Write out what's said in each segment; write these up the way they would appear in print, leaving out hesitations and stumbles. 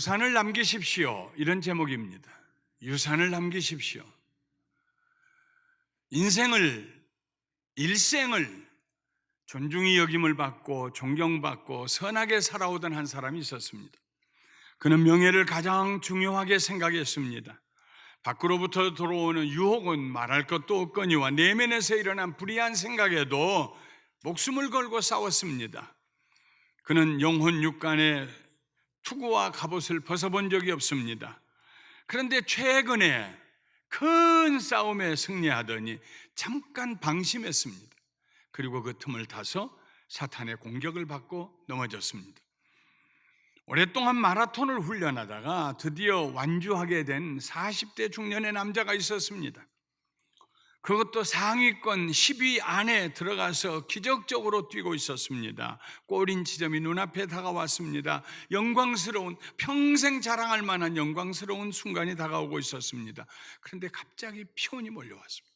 유산을 남기십시오. 이런 제목입니다. 유산을 남기십시오. 일생을 존중이 여김을 받고 존경받고 선하게 살아오던 한 사람이 있었습니다. 그는 명예를 가장 중요하게 생각했습니다. 밖으로부터 들어오는 유혹은 말할 것도 없거니와 내면에서 일어난 불의한 생각에도 목숨을 걸고 싸웠습니다. 그는 영혼 육간의 투구와 갑옷을 벗어본 적이 없습니다. 그런데 최근에 큰 싸움에 승리하더니 잠깐 방심했습니다. 그리고 그 틈을 타서 사탄의 공격을 받고 넘어졌습니다. 오랫동안 마라톤을 훈련하다가 드디어 완주하게 된 40대 중년의 남자가 있었습니다. 그것도 상위권 10위 안에 들어가서 기적적으로 뛰고 있었습니다. 꼬린 지점이 눈앞에 다가왔습니다. 영광스러운, 평생 자랑할 만한 영광스러운 순간이 다가오고 있었습니다. 그런데 갑자기 피곤이 몰려왔습니다.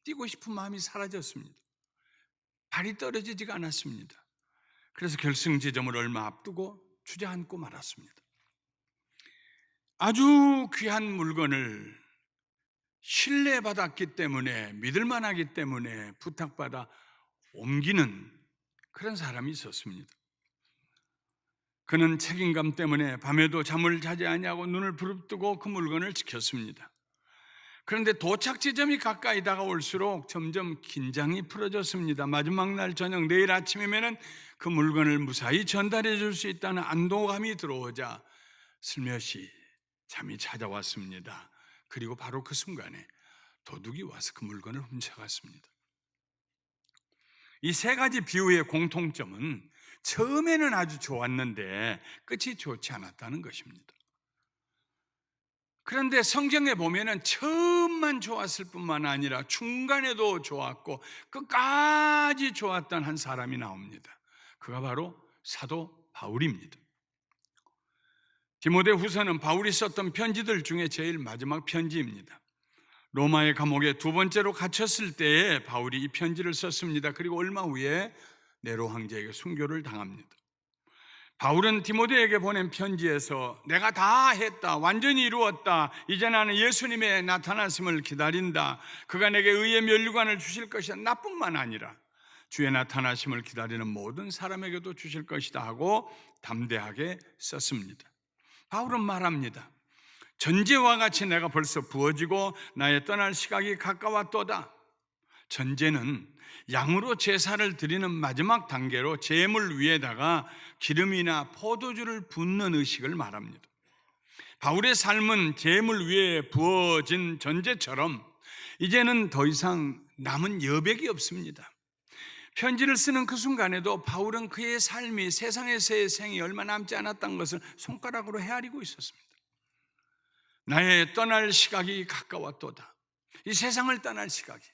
뛰고 싶은 마음이 사라졌습니다. 발이 떨어지지가 않았습니다. 그래서 결승 지점을 얼마 앞두고 주저앉고 말았습니다. 아주 귀한 물건을 신뢰받았기 때문에, 믿을만하기 때문에 부탁받아 옮기는 그런 사람이 있었습니다. 그는 책임감 때문에 밤에도 잠을 자지 아니하고 눈을 부릅뜨고 그 물건을 지켰습니다. 그런데 도착 지점이 가까이 다가올수록 점점 긴장이 풀어졌습니다. 마지막 날 저녁, 내일 아침이면 그 물건을 무사히 전달해 줄 수 있다는 안도감이 들어오자 슬며시 잠이 찾아왔습니다. 그리고 바로 그 순간에 도둑이 와서 그 물건을 훔쳐갔습니다. 이 세 가지 비유의 공통점은 처음에는 아주 좋았는데 끝이 좋지 않았다는 것입니다. 그런데 성경에 보면은 처음만 좋았을 뿐만 아니라 중간에도 좋았고 끝까지 좋았던 한 사람이 나옵니다. 그가 바로 사도 바울입니다. 디모데후서는 바울이 썼던 편지들 중에 제일 마지막 편지입니다. 로마의 감옥에 두 번째로 갇혔을 때에 바울이 이 편지를 썼습니다. 그리고 얼마 후에 네로 황제에게 순교를 당합니다. 바울은 디모데에게 보낸 편지에서 내가 다 했다, 완전히 이루었다, 이제 나는 예수님의 나타나심을 기다린다, 그가 내게 의의 면류관을 주실 것이다, 나뿐만 아니라 주의 나타나심을 기다리는 모든 사람에게도 주실 것이다 하고 담대하게 썼습니다. 바울은 말합니다. 전제와 같이 내가 벌써 부어지고 나의 떠날 시각이 가까웠도다. 전제는 양으로 제사를 드리는 마지막 단계로 제물 위에다가 기름이나 포도주를 붓는 의식을 말합니다. 바울의 삶은 제물 위에 부어진 전제처럼 이제는 더 이상 남은 여백이 없습니다. 편지를 쓰는 그 순간에도 바울은 그의 삶이 세상에서의 생이 얼마 남지 않았다는 것을 손가락으로 헤아리고 있었습니다. 나의 떠날 시각이 가까웠도다. 이 세상을 떠날 시각이,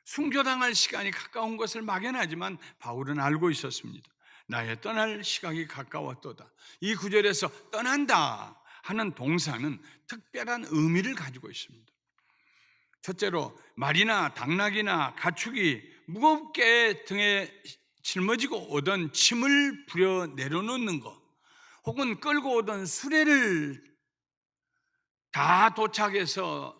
순교당할 시간이 가까운 것을 막연하지만 바울은 알고 있었습니다. 나의 떠날 시각이 가까웠도다. 이 구절에서 떠난다 하는 동사는 특별한 의미를 가지고 있습니다. 첫째로 말이나 당나귀나 가축이 무겁게 등에 짊어지고 오던 짐을 부려 내려놓는 것, 혹은 끌고 오던 수레를 다 도착해서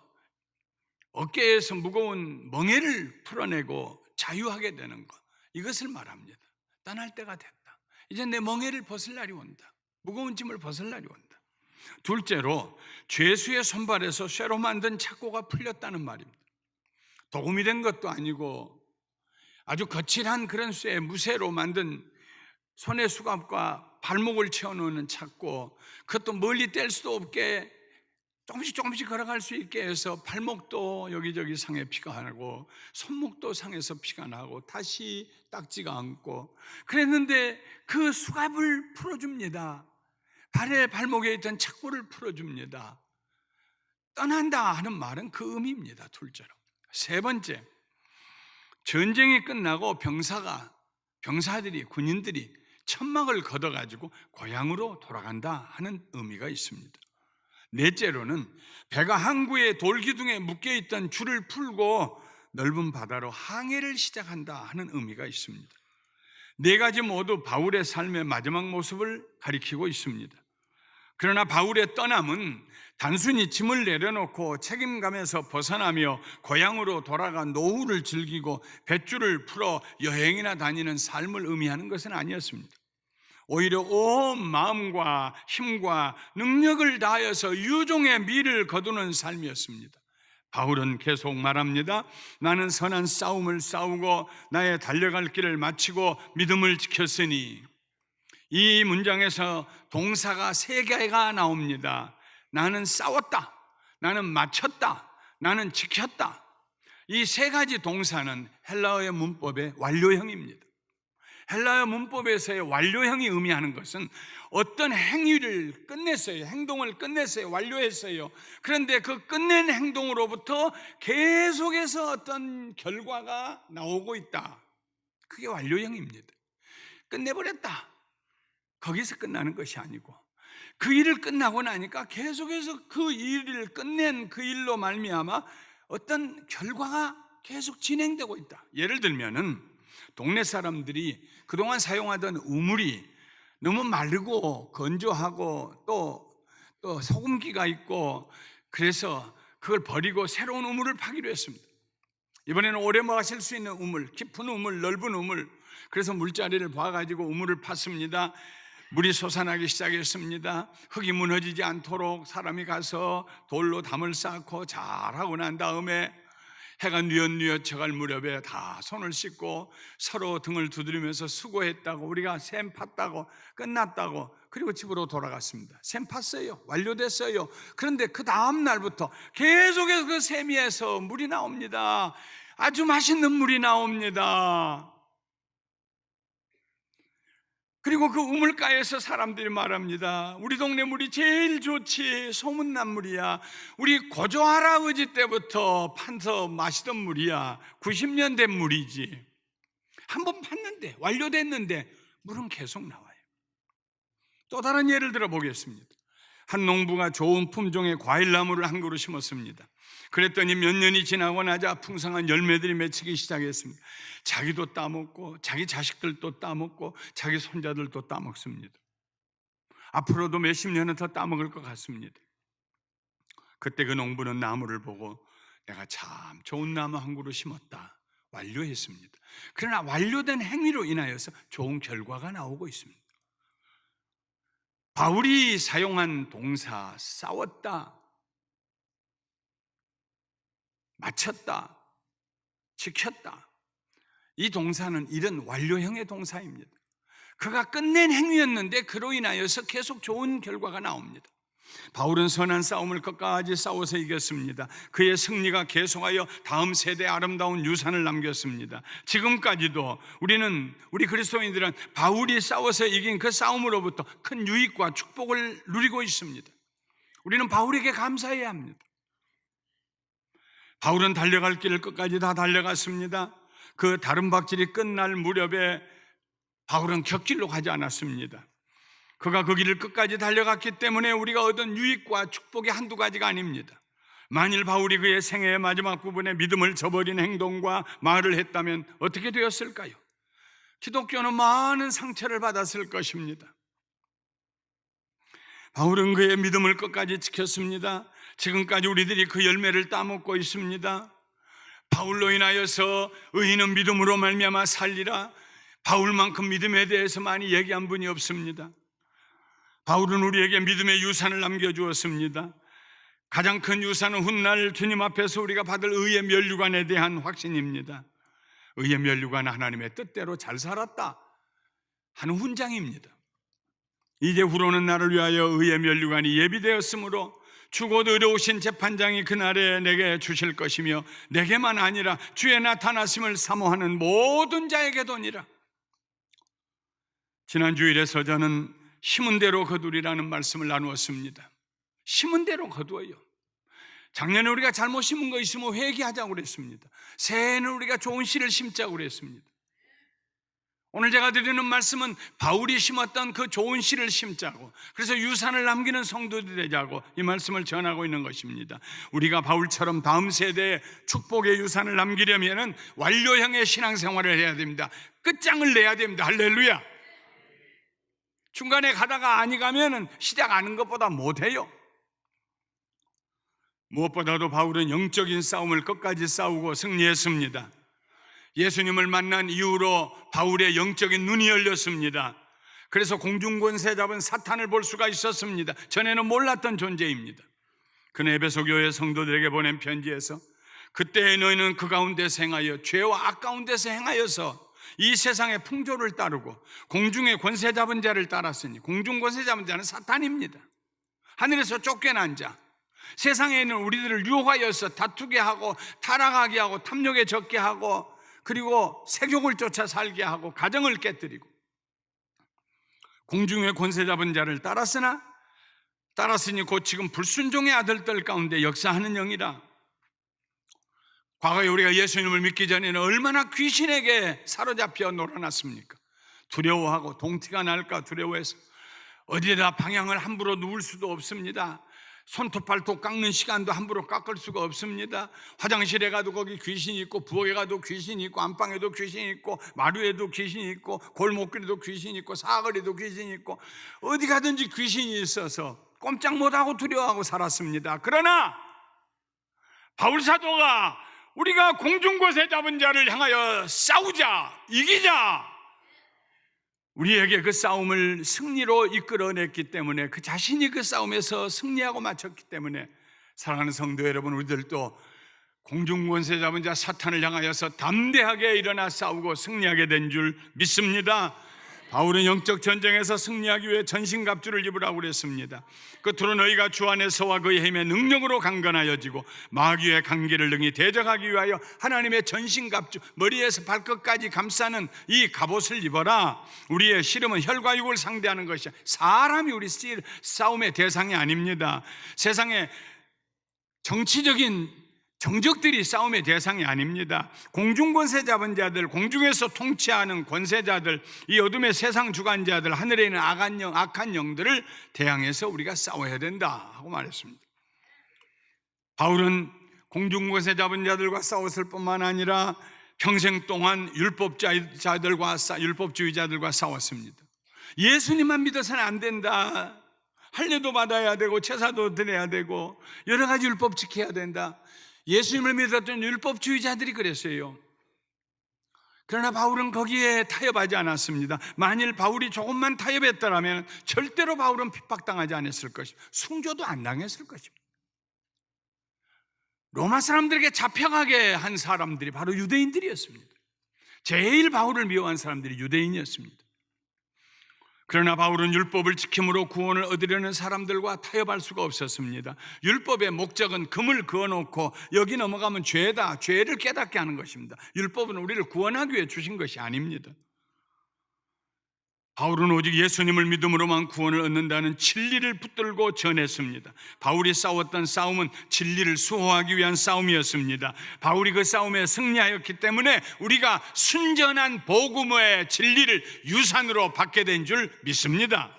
어깨에서 무거운 멍에를 풀어내고 자유하게 되는 것, 이것을 말합니다. 떠날 때가 됐다. 이제 내 멍에를 벗을 날이 온다. 무거운 짐을 벗을 날이 온다. 둘째로 죄수의 손발에서 쇠로 만든 착고가 풀렸다는 말입니다. 도금이 된 것도 아니고 아주 거칠한 그런 쇠, 무쇠로 만든 손의 수갑과 발목을 채워놓는 착고, 그것도 멀리 뗄 수도 없게 조금씩 걸어갈 수 있게 해서 발목도 여기저기 상에 피가 나고 손목도 상에서 피가 나고 다시 딱지가 않고 그랬는데 그 수갑을 풀어줍니다. 발목에 있던 착고를 풀어줍니다. 떠난다 하는 말은 그 의미입니다. 둘째로. 세 번째, 전쟁이 끝나고 병사들이, 군인들이 천막을 걷어가지고 고향으로 돌아간다 하는 의미가 있습니다. 넷째로는 배가 항구의 돌기둥에 묶여있던 줄을 풀고 넓은 바다로 항해를 시작한다 하는 의미가 있습니다. 네 가지 모두 바울의 삶의 마지막 모습을 가리키고 있습니다. 그러나 바울의 떠남은 단순히 짐을 내려놓고 책임감에서 벗어나며 고향으로 돌아가 노후를 즐기고 뱃줄을 풀어 여행이나 다니는 삶을 의미하는 것은 아니었습니다. 오히려 온 마음과 힘과 능력을 다하여서 유종의 미를 거두는 삶이었습니다. 바울은 계속 말합니다. 나는 선한 싸움을 싸우고 나의 달려갈 길을 마치고 믿음을 지켰으니, 이 문장에서 동사가 세 개가 나옵니다. 나는 싸웠다, 나는 마쳤다, 나는 지켰다. 이 세 가지 동사는 헬라어의 문법의 완료형입니다. 헬라어 문법에서의 완료형이 의미하는 것은 어떤 행위를 끝냈어요. 행동을 끝냈어요. 완료했어요. 그런데 그 끝낸 행동으로부터 계속해서 어떤 결과가 나오고 있다. 그게 완료형입니다. 끝내버렸다. 거기서 끝나는 것이 아니고 그 일을 끝나고 나니까 계속해서 그 일을 끝낸 그 일로 말미암아 어떤 결과가 계속 진행되고 있다. 예를 들면은 동네 사람들이 그동안 사용하던 우물이 너무 마르고 건조하고 또 소금기가 있고 그래서 그걸 버리고 새로운 우물을 파기로 했습니다. 이번에는 오래 마실 수 있는 우물, 깊은 우물, 넓은 우물, 그래서 물자리를 봐가지고 우물을 팠습니다. 물이 솟아나기 시작했습니다. 흙이 무너지지 않도록 사람이 가서 돌로 담을 쌓고 잘하고 난 다음에 해가 뉘엿뉘엿 쳐갈 무렵에 다 손을 씻고 서로 등을 두드리면서 수고했다고, 우리가 샘 팠다고, 끝났다고, 그리고 집으로 돌아갔습니다. 샘 팠어요. 완료됐어요. 그런데 그 다음 날부터 계속해서 그 샘에서 물이 나옵니다. 아주 맛있는 물이 나옵니다. 그리고 그 우물가에서 사람들이 말합니다. 우리 동네 물이 제일 좋지, 소문난 물이야. 우리 고조 할아버지 때부터 판서 마시던 물이야. 90년 된 물이지. 한번 팠는데, 완료됐는데 물은 계속 나와요. 또 다른 예를 들어 보겠습니다. 한 농부가 좋은 품종의 과일나무를 한 그루 심었습니다. 그랬더니 몇 년이 지나고 나자 풍성한 열매들이 맺히기 시작했습니다. 자기도 따먹고 자기 자식들도 따먹고 자기 손자들도 따먹습니다. 앞으로도 몇십 년은 더 따먹을 것 같습니다. 그때 그 농부는 나무를 보고 내가 참 좋은 나무 한 그루 심었다, 완료했습니다. 그러나 완료된 행위로 인하여서 좋은 결과가 나오고 있습니다. 바울이 사용한 동사 싸웠다, 마쳤다, 지켰다, 이 동사는 이런 완료형의 동사입니다. 그가 끝낸 행위였는데 그로 인하여서 계속 좋은 결과가 나옵니다. 바울은 선한 싸움을 끝까지 싸워서 이겼습니다. 그의 승리가 계속하여 다음 세대에 아름다운 유산을 남겼습니다. 지금까지도 우리 그리스도인들은 바울이 싸워서 이긴 그 싸움으로부터 큰 유익과 축복을 누리고 있습니다. 우리는 바울에게 감사해야 합니다. 바울은 달려갈 길을 끝까지 다 달려갔습니다. 그 다름박질이 끝날 무렵에 바울은 곁길로 가지 않았습니다. 그가 그 길을 끝까지 달려갔기 때문에 우리가 얻은 유익과 축복이 한두 가지가 아닙니다. 만일 바울이 그의 생애의 마지막 부분에 믿음을 저버린 행동과 말을 했다면 어떻게 되었을까요? 기독교는 많은 상처를 받았을 것입니다. 바울은 그의 믿음을 끝까지 지켰습니다. 지금까지 우리들이 그 열매를 따먹고 있습니다. 바울로 인하여서 의인은 믿음으로 말미암아 살리라. 바울만큼 믿음에 대해서 많이 얘기한 분이 없습니다. 바울은 우리에게 믿음의 유산을 남겨주었습니다. 가장 큰 유산은 훗날 주님 앞에서 우리가 받을 의의 면류관에 대한 확신입니다. 의의 면류관은 하나님의 뜻대로 잘 살았다 하는 훈장입니다. 이제 후로는 나를 위하여 의의 면류관이 예비되었으므로 주곧 의로우신 재판장이 그날에 내게 주실 것이며 내게만 아니라 주의 나타나심을 사모하는 모든 자에게도니라. 지난 주일에서 저는 심은 대로 거두리라는 말씀을 나누었습니다. 심은 대로 거두어요. 작년에 우리가 잘못 심은 거 있으면 회개하자고 그랬습니다. 새해에는 우리가 좋은 씨를 심자고 그랬습니다. 오늘 제가 드리는 말씀은 바울이 심었던 그 좋은 씨를 심자고, 그래서 유산을 남기는 성도들이 되자고 이 말씀을 전하고 있는 것입니다. 우리가 바울처럼 다음 세대에 축복의 유산을 남기려면 완료형의 신앙생활을 해야 됩니다. 끝장을 내야 됩니다. 할렐루야. 중간에 가다가 아니 가면은 시작하는 것보다 못해요. 무엇보다도 바울은 영적인 싸움을 끝까지 싸우고 승리했습니다. 예수님을 만난 이후로 바울의 영적인 눈이 열렸습니다. 그래서 공중권세 잡은 사탄을 볼 수가 있었습니다. 전에는 몰랐던 존재입니다. 그는 에베소 교회 성도들에게 보낸 편지에서 그때 너희는 그 가운데서 행하여 죄와 악 가운데서 행하여서 이 세상의 풍조를 따르고 공중의 권세 잡은 자를 따랐으니, 공중 권세 잡은 자는 사탄입니다. 하늘에서 쫓겨난 자, 세상에 있는 우리들을 유혹하여서 다투게 하고 타락하게 하고 탐욕에 젖게 하고 그리고 세욕을 쫓아 살게 하고 가정을 깨뜨리고, 공중의 권세 잡은 자를 따랐으니 곧 지금 불순종의 아들들 가운데 역사하는 영이라. 과거에 우리가 예수님을 믿기 전에는 얼마나 귀신에게 사로잡혀 놀아났습니까? 두려워하고 동티가 날까 두려워해서 어디에다 방향을 함부로 누울 수도 없습니다. 손톱 발톱 깎는 시간도 함부로 깎을 수가 없습니다. 화장실에 가도 거기 귀신이 있고, 부엌에 가도 귀신이 있고, 안방에도 귀신이 있고, 마루에도 귀신이 있고, 골목길에도 귀신이 있고, 사거리에도 귀신이 있고, 어디 가든지 귀신이 있어서 꼼짝 못하고 두려워하고 살았습니다. 그러나 바울 사도가 우리가 공중권세 잡은 자를 향하여 싸우자, 이기자, 우리에게 그 싸움을 승리로 이끌어냈기 때문에, 그 자신이 그 싸움에서 승리하고 마쳤기 때문에, 사랑하는 성도 여러분, 우리들도 공중권세 잡은 자 사탄을 향하여서 담대하게 일어나 싸우고 승리하게 된 줄 믿습니다. 바울은 영적 전쟁에서 승리하기 위해 전신갑주를 입으라고 그랬습니다. 끝으로 너희가 주 안에서와 그의 힘의 능력으로 강건하여지고 마귀의 관계를 능히 대적하기 위하여 하나님의 전신갑주, 머리에서 발끝까지 감싸는 이 갑옷을 입어라. 우리의 씨름은 혈과 육을 상대하는 것이야. 사람이 우리 싸움의 대상이 아닙니다. 세상에 정치적인 정적들이 싸움의 대상이 아닙니다. 공중권세 잡은 자들, 공중에서 통치하는 권세자들, 이 어둠의 세상 주관자들, 하늘에 있는 악한 영들을 대항해서 우리가 싸워야 된다 하고 말했습니다. 바울은 공중권세 잡은 자들과 싸웠을 뿐만 아니라 평생 동안 율법주의자들과 싸웠습니다. 예수님만 믿어서는 안 된다, 할례도 받아야 되고 제사도 드려야 되고 여러 가지 율법 지켜야 된다, 예수님을 믿었던 율법주의자들이 그랬어요. 그러나 바울은 거기에 타협하지 않았습니다. 만일 바울이 조금만 타협했더라면 절대로 바울은 핍박당하지 않았을 것입니다. 순교도 안 당했을 것입니다. 로마 사람들에게 잡혀가게 한 사람들이 바로 유대인들이었습니다. 제일 바울을 미워한 사람들이 유대인이었습니다. 그러나 바울은 율법을 지킴으로 구원을 얻으려는 사람들과 타협할 수가 없었습니다. 율법의 목적은 금을 그어놓고 여기 넘어가면 죄다, 죄를 깨닫게 하는 것입니다. 율법은 우리를 구원하기 위해 주신 것이 아닙니다. 바울은 오직 예수님을 믿음으로만 구원을 얻는다는 진리를 붙들고 전했습니다. 바울이 싸웠던 싸움은 진리를 수호하기 위한 싸움이었습니다. 바울이 그 싸움에 승리하였기 때문에 우리가 순전한 복음의 진리를 유산으로 받게 된 줄 믿습니다.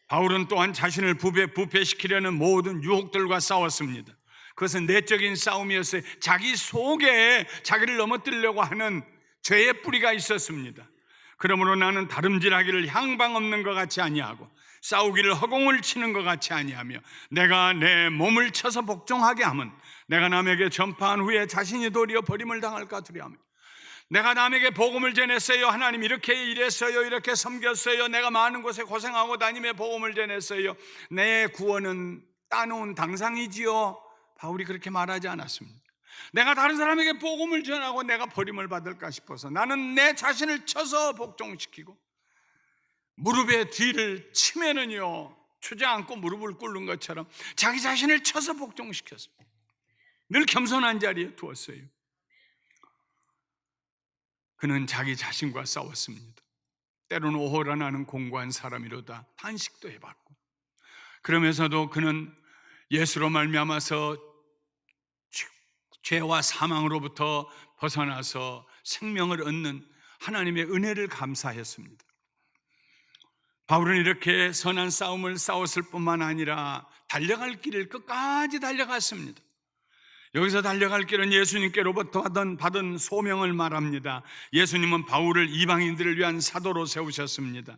바울은 또한 자신을 부패시키려는 모든 유혹들과 싸웠습니다. 그것은 내적인 싸움이었어요. 자기 속에 자기를 넘어뜨리려고 하는 죄의 뿌리가 있었습니다. 그러므로 나는 다름질하기를 향방 없는 것 같이 아니하고 싸우기를 허공을 치는 것 같이 아니하며 내가 내 몸을 쳐서 복종하게 하면 내가 남에게 전파한 후에 자신이 도리어 버림을 당할까 두려워하며, 내가 남에게 복음을 전했어요, 하나님 이렇게 일했어요, 이렇게 섬겼어요, 내가 많은 곳에 고생하고 다니며 복음을 전했어요, 내 구원은 따놓은 당상이지요. 바울이 그렇게 말하지 않았습니다. 내가 다른 사람에게 복음을 전하고 내가 버림을 받을까 싶어서 나는 내 자신을 쳐서 복종시키고, 무릎에 뒤를 치면은요 주저앉고 무릎을 꿇는 것처럼 자기 자신을 쳐서 복종시켰습니다. 늘 겸손한 자리에 두었어요. 그는 자기 자신과 싸웠습니다. 때로는 오호라 나는 공고한 사람이로다 탄식도 해봤고, 그러면서도 그는 예수로 말미암아서 죄와 사망으로부터 벗어나서 생명을 얻는 하나님의 은혜를 감사했습니다. 바울은 이렇게 선한 싸움을 싸웠을 뿐만 아니라 달려갈 길을 끝까지 달려갔습니다. 여기서 달려갈 길은 예수님께로부터 받은 소명을 말합니다. 예수님은 바울을 이방인들을 위한 사도로 세우셨습니다.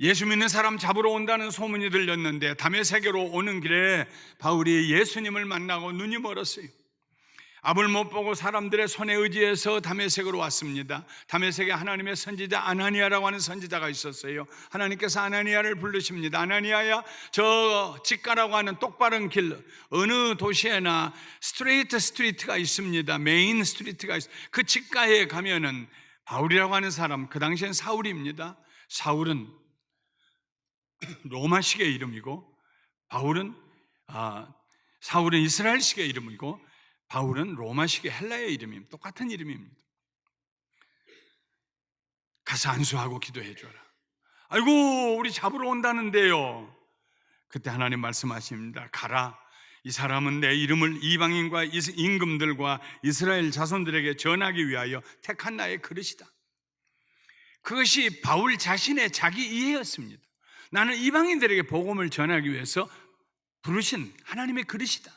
예수 믿는 사람 잡으러 온다는 소문이 들렸는데 다메섹으로 오는 길에 바울이 예수님을 만나고 눈이 멀었어요. 앞을 못 보고 사람들의 손에 의지해서 다메섹으로 왔습니다. 다메섹에 하나님의 선지자 아나니아라고 하는 선지자가 있었어요. 하나님께서 아나니아를 부르십니다. 아나니아야, 저 직가라고 하는 똑바른 길, 어느 도시에나 스트레이트 스트리트가 있습니다. 메인 스트리트가 있어요. 그 직가에 가면은 바울이라고 하는 사람, 그 당시엔 사울입니다. 사울은 로마식의 이름이고 사울은 이스라엘식의 이름이고 바울은 로마식의 헬라의 이름입니다. 똑같은 이름입니다. 가서 안수하고 기도해 줘라. 아이고, 우리 잡으러 온다는데요. 그때 하나님 말씀하십니다. 가라. 이 사람은 내 이름을 이방인과 임금들과 이스라엘 자손들에게 전하기 위하여 택한 나의 그릇이다. 그것이 바울 자신의 자기 이해였습니다. 나는 이방인들에게 복음을 전하기 위해서 부르신 하나님의 그릇이다.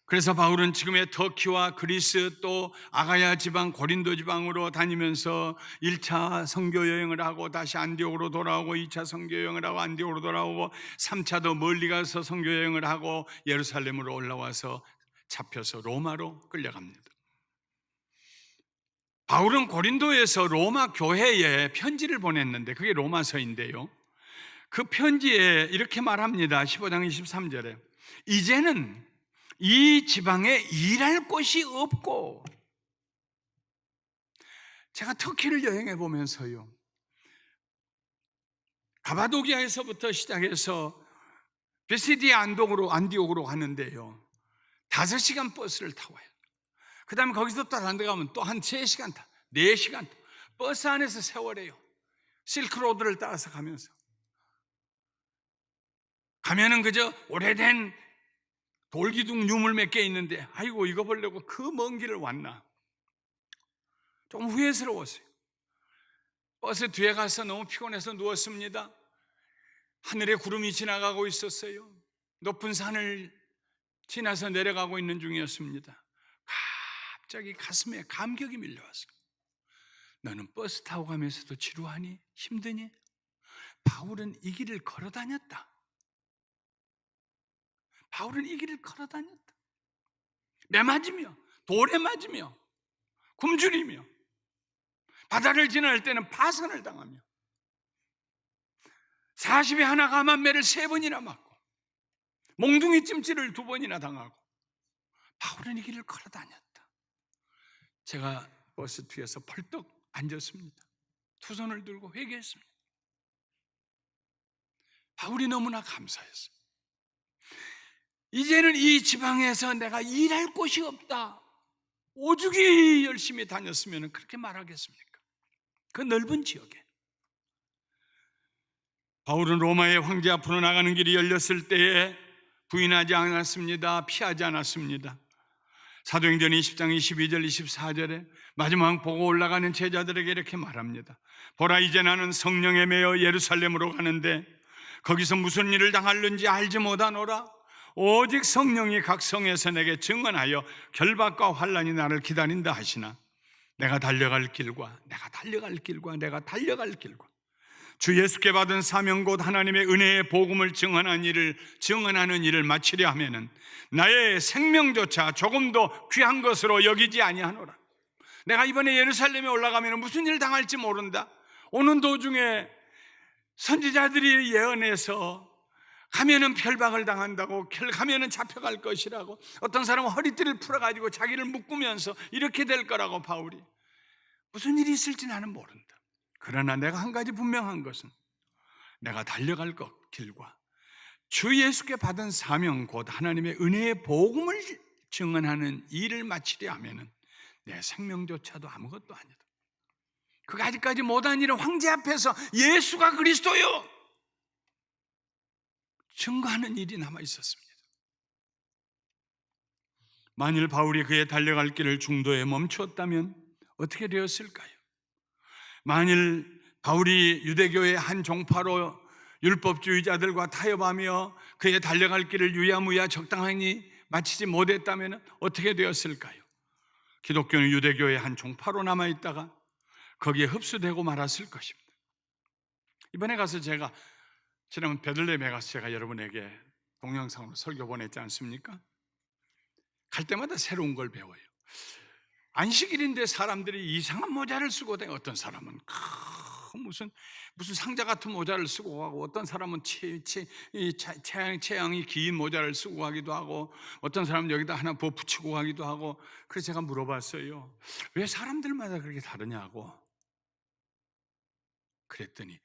그래서 바울은 지금의 터키와 그리스 또 아가야 지방, 고린도 지방으로 다니면서 1차 선교 여행을 하고 다시 안디옥으로 돌아오고 2차 선교 여행을 하고 안디옥으로 돌아오고 3차도 멀리 가서 선교 여행을 하고 예루살렘으로 올라와서 잡혀서 로마로 끌려갑니다. 바울은 고린도에서 로마 교회에 편지를 보냈는데 그게 로마서인데요. 그 편지에 이렇게 말합니다. 15장 23절에 이제는 이 지방에 일할 곳이 없고, 제가 터키를 여행해 보면서요, 가바도기아에서부터 시작해서 베시디아 안디옥으로 가는데요 5시간 버스를 타고 와요. 그 다음에 거기서 또 다른 데 가면 또 한 3시간 4시간 버스 안에서 세월해요. 실크로드를 따라서 가면은 그저 오래된 돌기둥 유물 몇 개 있는데 아이고 이거 보려고 그 먼 길을 왔나, 좀 후회스러웠어요. 버스 뒤에 가서 너무 피곤해서 누웠습니다. 하늘에 구름이 지나가고 있었어요. 높은 산을 지나서 내려가고 있는 중이었습니다. 갑자기 가슴에 감격이 밀려왔어요. 너는 버스 타고 가면서도 지루하니? 힘드니? 바울은 이 길을 걸어 다녔다. 바울은 이 길을 걸어 다녔다. 매 맞으며 돌에 맞으며 굶주리며 바다를 지날 때는 파선을 당하며 40에 하나 감한 매를 3번이나 맞고 몽둥이 찜질을 2번이나 당하고 바울은 이 길을 걸어 다녔다. 제가 버스 뒤에서 벌떡 앉았습니다. 2 손을 들고 회개했습니다. 바울이 너무나 감사했어요. 이제는 이 지방에서 내가 일할 곳이 없다. 오죽이 열심히 다녔으면 그렇게 말하겠습니까? 그 넓은 지역에. 바울은 로마의 황제 앞으로 나가는 길이 열렸을 때에 부인하지 않았습니다. 피하지 않았습니다. 사도행전 20장 22절 24절에 마지막 보고 올라가는 제자들에게 이렇게 말합니다. 보라, 이제 나는 성령에 매여 예루살렘으로 가는데 거기서 무슨 일을 당할는지 알지 못하노라. 오직 성령이 각 성에서 내게 증언하여 결박과 환난이 나를 기다린다 하시나 내가 달려갈 길과 주 예수께 받은 사명 곧 하나님의 은혜의 복음을 증언하는 일을 마치려 하면은 나의 생명조차 조금도 귀한 것으로 여기지 아니하노라. 내가 이번에 예루살렘에 올라가면 무슨 일 당할지 모른다. 오는 도중에 선지자들이 예언해서 가면은 결박을 당한다고, 가면은 잡혀갈 것이라고, 어떤 사람은 허리띠를 풀어가지고 자기를 묶으면서 이렇게 될 거라고, 바울이 무슨 일이 있을지 나는 모른다. 그러나 내가 한 가지 분명한 것은 내가 달려갈 길과 주 예수께 받은 사명 곧 하나님의 은혜의 복음을 증언하는 일을 마치려 하면은 내 생명조차도 아무것도 아니다. 그가 아직까지 못한 일은 황제 앞에서 예수가 그리스도요 증거하는 일이 남아 있었습니다. 만일 바울이 그의 달려갈 길을 중도에 멈추었다면 어떻게 되었을까요? 만일 바울이 유대교의 한 종파로 율법주의자들과 타협하며 그의 달려갈 길을 유야무야 적당히 마치지 못했다면 어떻게 되었을까요? 기독교는 유대교의 한 종파로 남아있다가 거기에 흡수되고 말았을 것입니다. 이번에 가서 제가 지난번 베들레헴에 가서 제가 여러분에게 동영상으로 설교 보냈지 않습니까? 갈 때마다 새로운 걸 배워요. 안식일인데 사람들이 이상한 모자를 쓰고 다녀. 어떤 사람은 무슨 상자 같은 모자를 쓰고 가고, 어떤 사람은 체형이 긴 모자를 쓰고 가기도 하고, 어떤 사람은 여기다 하나 붙이고 가기도 하고. 그래서 제가 물어봤어요. 왜 사람들마다 그렇게 다르냐고. 그랬더니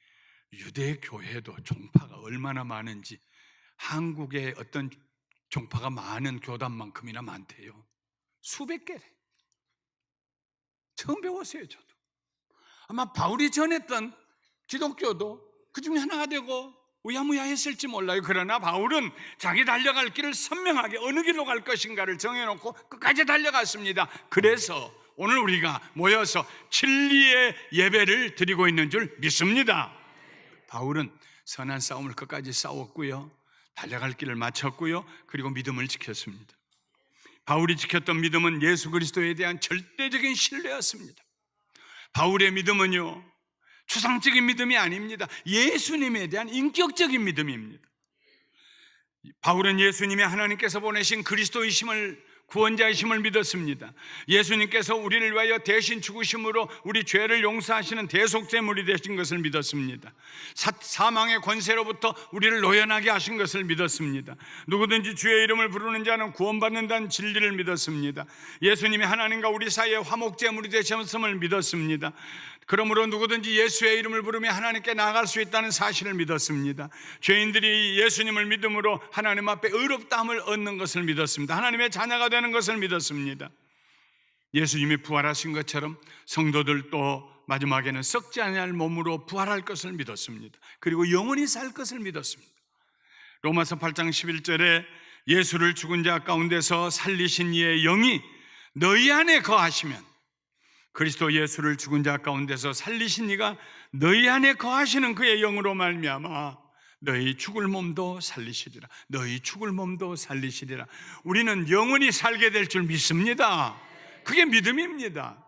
유대교회도 종파가 얼마나 많은지 한국의 어떤 종파가 많은 교단만큼이나 많대요. 수백 개래. 처음 배웠어요. 저도. 아마 바울이 전했던 기독교도 그 중에 하나가 되고 우야무야 했을지 몰라요. 그러나 바울은 자기 달려갈 길을 선명하게 어느 길로 갈 것인가를 정해놓고 끝까지 달려갔습니다. 그래서 오늘 우리가 모여서 진리의 예배를 드리고 있는 줄 믿습니다. 바울은 선한 싸움을 끝까지 싸웠고요, 달려갈 길을 마쳤고요, 그리고 믿음을 지켰습니다. 바울이 지켰던 믿음은 예수 그리스도에 대한 절대적인 신뢰였습니다. 바울의 믿음은요, 추상적인 믿음이 아닙니다. 예수님에 대한 인격적인 믿음입니다. 바울은 예수님이 하나님께서 보내신 그리스도이심을, 구원자이심을 믿었습니다. 예수님께서 우리를 위하여 대신 죽으심으로 우리 죄를 용서하시는 대속제물이 되신 것을 믿었습니다. 사망의 권세로부터 우리를 노연하게 하신 것을 믿었습니다. 누구든지 주의 이름을 부르는 자는 구원받는다는 진리를 믿었습니다. 예수님이 하나님과 우리 사이의 화목제물이 되셨음을 믿었습니다. 그러므로 누구든지 예수의 이름을 부르며 하나님께 나아갈 수 있다는 사실을 믿었습니다. 죄인들이 예수님을 믿음으로 하나님 앞에 의롭다함을 얻는 것을 믿었습니다. 하나님의 자녀가 되는 것을 믿었습니다. 예수님이 부활하신 것처럼 성도들도 마지막에는 썩지 아니할 몸으로 부활할 것을 믿었습니다. 그리고 영원히 살 것을 믿었습니다. 로마서 8장 11절에 예수를 죽은 자 가운데서 살리신 이의 영이 너희 안에 거하시면, 그리스도 예수를 죽은 자 가운데서 살리신 이가 너희 안에 거하시는 그의 영으로 말미암아 너희 죽을 몸도 살리시리라. 너희 죽을 몸도 살리시리라. 우리는 영원히 살게 될 줄 믿습니다. 그게 믿음입니다.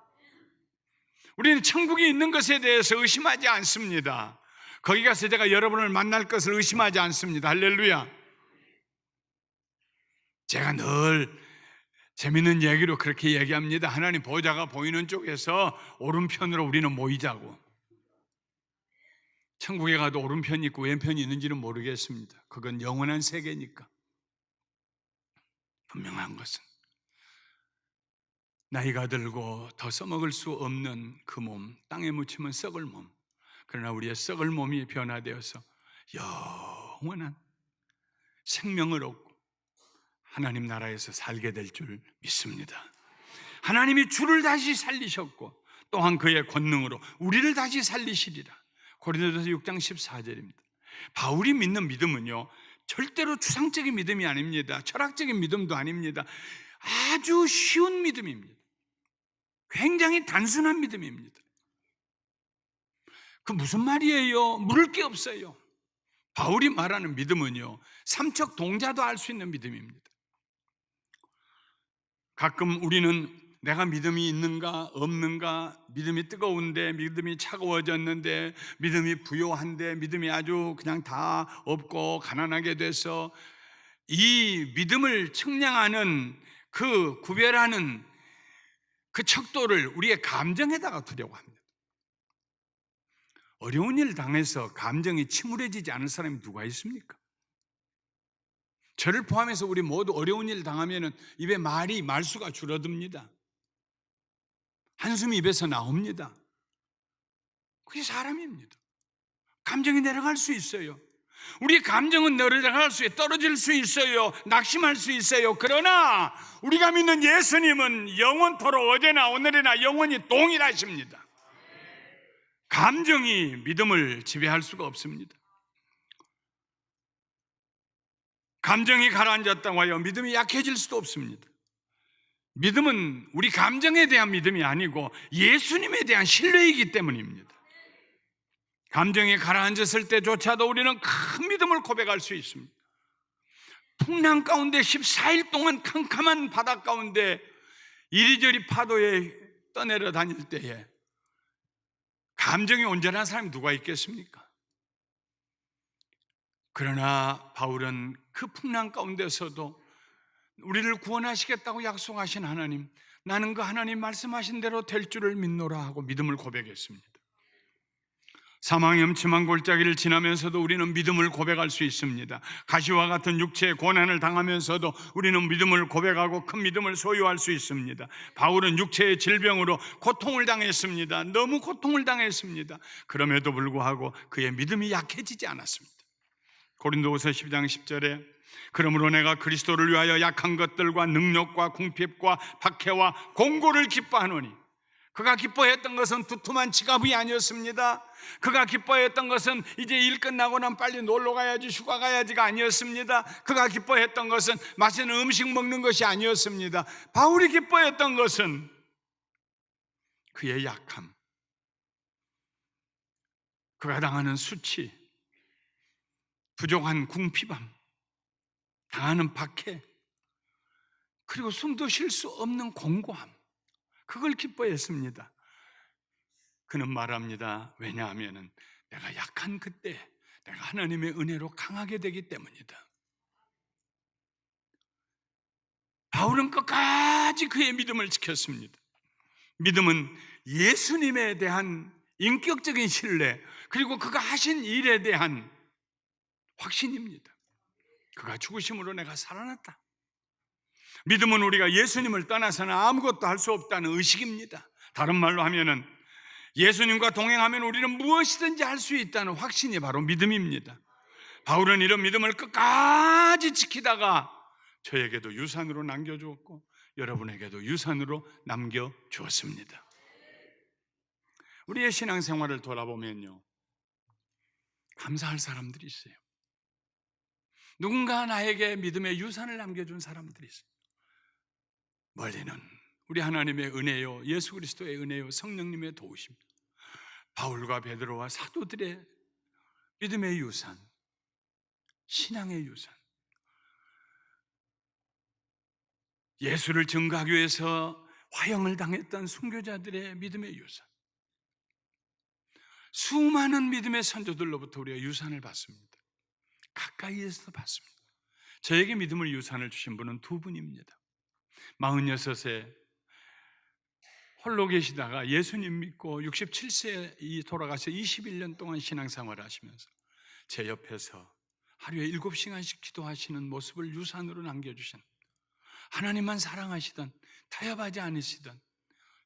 우리는 천국이 있는 것에 대해서 의심하지 않습니다. 거기 가서 제가 여러분을 만날 것을 의심하지 않습니다. 할렐루야. 제가 늘 재밌는 얘기로 그렇게 얘기합니다. 하나님 보좌가 보이는 쪽에서 오른편으로 우리는 모이자고. 천국에 가도 오른편이 있고 왼편이 있는지는 모르겠습니다. 그건 영원한 세계니까. 분명한 것은 나이가 들고 더 써먹을 수 없는 그 몸, 땅에 묻히면 썩을 몸. 그러나 우리의 썩을 몸이 변화되어서 영원한 생명을 얻고 하나님 나라에서 살게 될 줄 믿습니다. 하나님이 주를 다시 살리셨고 또한 그의 권능으로 우리를 다시 살리시리라. 고린도전서 6장 14절입니다. 바울이 믿는 믿음은요, 절대로 추상적인 믿음이 아닙니다. 철학적인 믿음도 아닙니다. 아주 쉬운 믿음입니다. 굉장히 단순한 믿음입니다. 그 무슨 말이에요? 물을 게 없어요. 바울이 말하는 믿음은요, 삼척 동자도 알 수 있는 믿음입니다. 가끔 우리는 내가 믿음이 있는가 없는가, 믿음이 뜨거운데, 믿음이 차가워졌는데, 믿음이 부요한데, 믿음이 아주 그냥 다 없고 가난하게 돼서 이 믿음을 측량하는 그 구별하는 그 척도를 우리의 감정에다가 두려고 합니다. 어려운 일 당해서 감정이 침울해지지 않은 사람이 누가 있습니까? 저를 포함해서 우리 모두 어려운 일 당하면 입에 말수가 줄어듭니다. 한숨이 입에서 나옵니다. 그게 사람입니다. 감정이 내려갈 수 있어요. 우리 감정은 내려갈 수 있어요. 떨어질 수 있어요. 낙심할 수 있어요. 그러나 우리가 믿는 예수님은 영원토록 어제나 오늘이나 영원히 동일하십니다. 감정이 믿음을 지배할 수가 없습니다. 감정이 가라앉았다고 하여 믿음이 약해질 수도 없습니다. 믿음은 우리 감정에 대한 믿음이 아니고 예수님에 대한 신뢰이기 때문입니다. 감정이 가라앉았을 때조차도 우리는 큰 믿음을 고백할 수 있습니다. 풍랑 가운데 14일 동안 캄캄한 바다 가운데 이리저리 파도에 떠내려 다닐 때에 감정이 온전한 사람이 누가 있겠습니까? 그러나 바울은 그 풍랑 가운데서도 우리를 구원하시겠다고 약속하신 하나님, 나는 그 하나님 말씀하신 대로 될 줄을 믿노라 하고 믿음을 고백했습니다. 사망의 음침한 골짜기를 지나면서도 우리는 믿음을 고백할 수 있습니다. 가시와 같은 육체의 고난을 당하면서도 우리는 믿음을 고백하고 큰 믿음을 소유할 수 있습니다. 바울은 육체의 질병으로 고통을 당했습니다. 너무 고통을 당했습니다. 그럼에도 불구하고 그의 믿음이 약해지지 않았습니다. 고린도후서 12장 10절에 그러므로 내가 그리스도를 위하여 약한 것들과 능력과 궁핍과 박해와 공고를 기뻐하노니, 그가 기뻐했던 것은 두툼한 지갑이 아니었습니다. 그가 기뻐했던 것은 이제 일 끝나고 난 빨리 놀러 가야지, 휴가 가야지가 아니었습니다. 그가 기뻐했던 것은 맛있는 음식 먹는 것이 아니었습니다. 바울이 기뻐했던 것은 그의 약함, 그가 당하는 수치, 부족한 궁핍함, 당하는 박해, 그리고 숨도 쉴 수 없는 공고함, 그걸 기뻐했습니다. 그는 말합니다. 왜냐하면 내가 약한 그때 내가 하나님의 은혜로 강하게 되기 때문이다. 바울은 끝까지 그의 믿음을 지켰습니다. 믿음은 예수님에 대한 인격적인 신뢰, 그리고 그가 하신 일에 대한 확신입니다. 그가 죽으심으로 내가 살아났다. 믿음은 우리가 예수님을 떠나서는 아무것도 할 수 없다는 의식입니다. 다른 말로 하면은 예수님과 동행하면 우리는 무엇이든지 할 수 있다는 확신이 바로 믿음입니다. 바울은 이런 믿음을 끝까지 지키다가 저에게도 유산으로 남겨주었고 여러분에게도 유산으로 남겨주었습니다. 우리의 신앙생활을 돌아보면요, 감사할 사람들이 있어요. 누군가 나에게 믿음의 유산을 남겨준 사람들이 있어요. 멀리는 우리 하나님의 은혜요, 예수 그리스도의 은혜요, 성령님의 도우심, 바울과 베드로와 사도들의 믿음의 유산, 신앙의 유산, 예수를 증거하기 위해서 화형을 당했던 순교자들의 믿음의 유산, 수많은 믿음의 선조들로부터 우리가 유산을 받습니다. 가까이에서 받습니다. 저에게 믿음을 유산을 주신 분은 두 분입니다. 46세 홀로 계시다가 예수님 믿고 67세에 돌아가서 21년 동안 신앙생활을 하시면서 제 옆에서 하루에 7시간씩 기도하시는 모습을 유산으로 남겨주신, 하나님만 사랑하시던, 타협하지 않으시던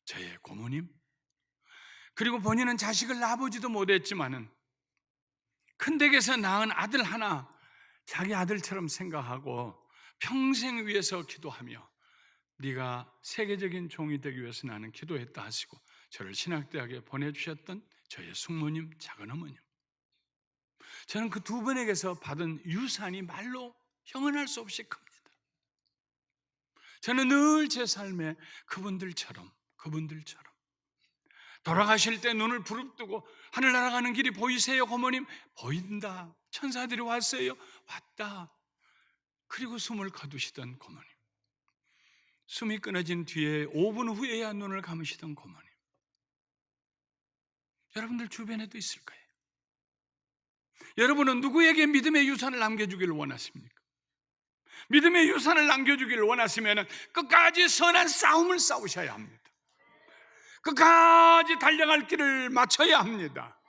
저의 고모님, 그리고 본인은 자식을 낳아보지도 못했지만은 큰 댁에서 낳은 아들 하나 자기 아들처럼 생각하고 평생 위해서 기도하며 네가 세계적인 종이 되기 위해서 나는 기도했다 하시고 저를 신학대학에 보내주셨던 저의 숙모님, 작은어머님, 저는 그 두 분에게서 받은 유산이 말로 형언할 수 없이 큽니다. 저는 늘 제 삶에 그분들처럼 돌아가실 때 눈을 부릅뜨고 하늘 날아가는 길이 보이세요 고모님? 보인다. 천사들이 왔어요? 왔다. 그리고 숨을 거두시던 고모님, 숨이 끊어진 뒤에 5분 후에야 눈을 감으시던 고모님, 여러분들 주변에도 있을 거예요. 여러분은 누구에게 믿음의 유산을 남겨주기를 원하십니까? 믿음의 유산을 남겨주기를 원하시면 끝까지 선한 싸움을 싸우셔야 합니다. 끝까지 달려갈 길을 마쳐야 합니다.